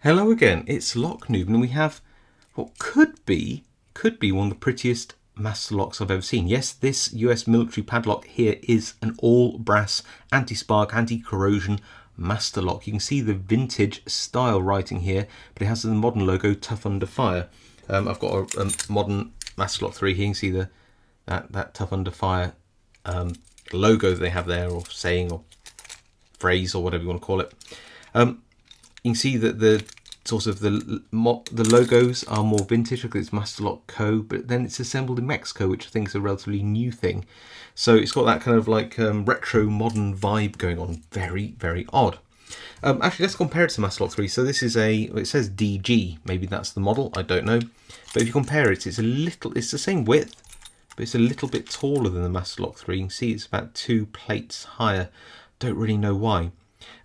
Hello again, it's Lock Noob, and we have what could be one of the prettiest master locks I've ever seen. Yes, this US military padlock here is an all brass, anti-spark, anti-corrosion master lock. You can see the vintage style writing here, but it has the modern logo, tough under fire. I've got a modern master lock 3 here. You can see that tough under fire logo that they have there, or saying, or phrase, or whatever you want to call it. You can see that the sort of the logos are more vintage. Look at it's Master Lock Co, but then it's assembled in Mexico, which I think is a relatively new thing. So it's got that kind of like retro modern vibe going on. Very, very odd. Actually, let's compare it to Master Lock 3. So this is it says DG. Maybe that's the model. I don't know. But if you compare it, it's the same width, but it's a little bit taller than the Master Lock 3. You can see it's about 2 plates higher. Don't really know why.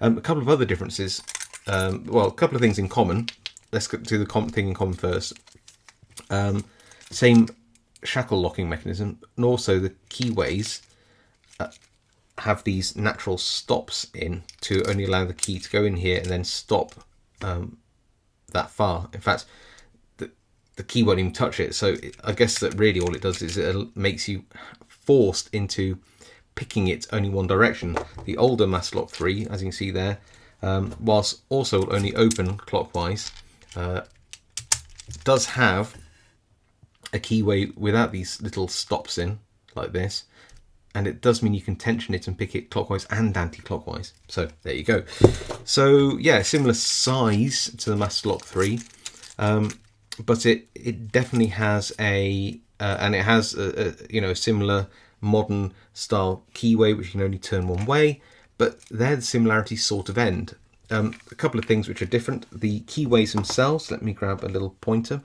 A couple of other differences. Well, a couple of things in common. Let's do the thing in common first. Same shackle locking mechanism, and also the keyways have these natural stops in to only allow the key to go in here and then stop that far. In fact, the key won't even touch it. So I guess that really all it does is it makes you forced into picking it only one direction. The older Master Lock 3, as you can see there, whilst also only open clockwise, does have a keyway without these little stops in, like this, and it does mean you can tension it and pick it clockwise and anti-clockwise. So there you go. So yeah, similar size to the Master Lock 3, but it definitely has and it has a similar modern style keyway which you can only turn one way. But there the similarities sort of end. A couple of things which are different. The keyways themselves, let me grab a little pointer.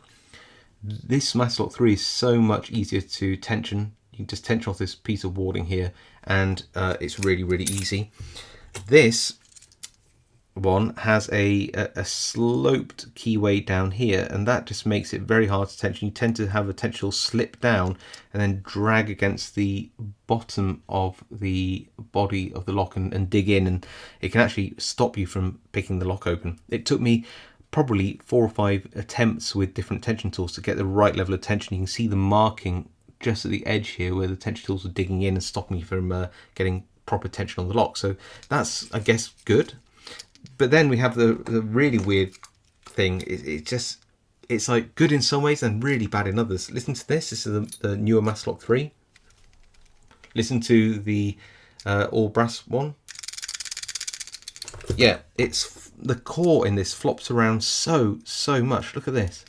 This Master Lock 3 is so much easier to tension. You can just tension off this piece of warding here, and it's really, really easy. This one has a sloped keyway down here, and that just makes it very hard to tension. You tend to have a potential slip down and then drag against the bottom of the body of the lock and dig in, and it can actually stop you from picking the lock open. It took me probably 4 or 5 attempts with different tension tools to get the right level of tension. You can see the marking just at the edge here where the tension tools are digging in and stopping me from getting proper tension on the lock. So that's, I guess, good. But then we have the really weird thing. It's like good in some ways and really bad in others. Listen to this. This is the newer Master Lock 3. Listen to the all brass one. Yeah, it's the core in this flops around so much. Look at this.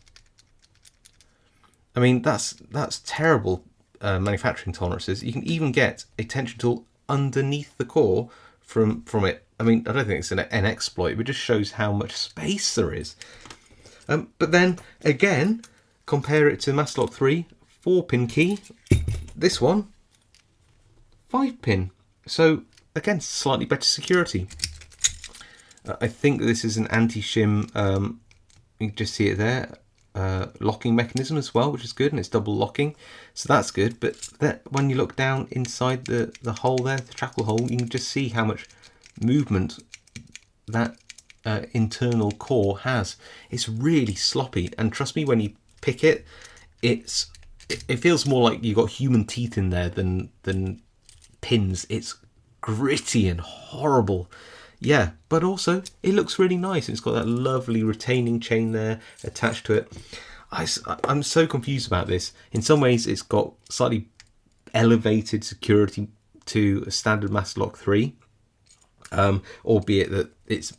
I mean, that's terrible manufacturing tolerances. You can even get a tension tool underneath the core from it. I mean, I don't think it's an exploit, but it just shows how much space there is. But then again, compare it to Master Lock 3, 4-pin key. This one, 5-pin. So again, slightly better security. I think this is an anti-shim. You can just see it there. Locking mechanism as well, which is good, and it's double locking, so that's good. But when you look down inside the hole there, the shackle hole, you can just see how much movement that internal core has. It's really sloppy, and trust me, when you pick it, it feels more like you've got human teeth in there than pins. It's gritty and horrible. Yeah, but also it looks really nice. It's got that lovely retaining chain there attached to it. I'm so confused about this. In some ways, it's got slightly elevated security to a standard Master Lock 3, albeit that it's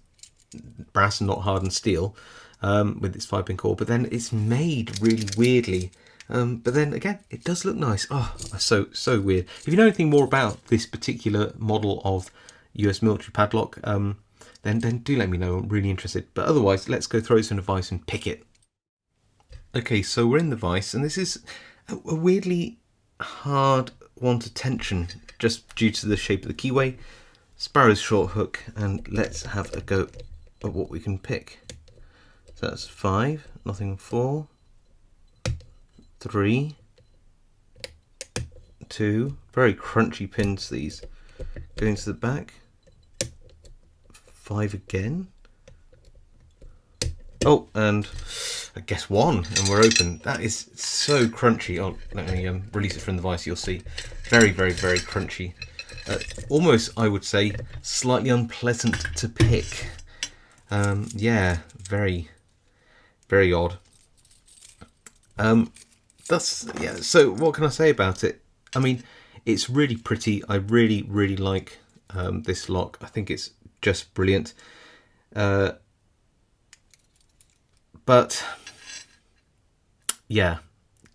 brass and not hardened steel with its 5-pin core. But then it's made really weirdly. But then again, it does look nice. Oh, so weird. If you know anything more about this particular model of US military padlock, then do let me know. I'm really interested. But otherwise, let's go throw this in a vise and pick it. Okay, so we're in the vise, and this is a weirdly hard one to tension just due to the shape of the keyway. Sparrow's short hook, and let's have a go at what we can pick. So that's 5, nothing 4, 3, 2. Very crunchy pins these. Going to the back. 5 again. Oh, and I guess one, and we're open. That is so crunchy. Oh, let me release it from the vise. You'll see, very, very, very crunchy. Almost, I would say, slightly unpleasant to pick. Yeah, very, very odd. Yeah. So what can I say about it? I mean, it's really pretty. I really, really like this lock. I think it's just brilliant. But yeah,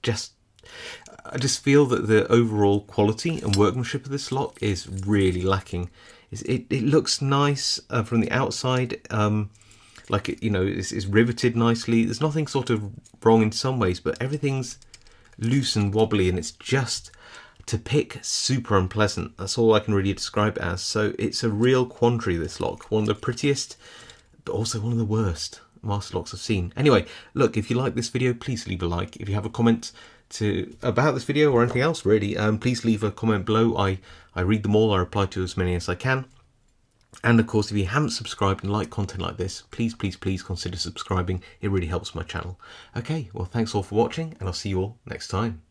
I just feel that the overall quality and workmanship of this lock is really lacking. It looks nice from the outside, like it's riveted nicely. There's nothing sort of wrong in some ways, but everything's loose and wobbly, and it's just to pick super unpleasant. That's all I can really describe it as. So it's a real quandary, this lock. One of the prettiest, but also one of the worst master locks I've seen. Anyway, look, if you like this video, please leave a like. If you have a comment about this video or anything else, really, please leave a comment below. I read them all. I reply to as many as I can. And of course, if you haven't subscribed and like content like this, please, please, please consider subscribing. It really helps my channel. Okay, well, thanks all for watching, and I'll see you all next time.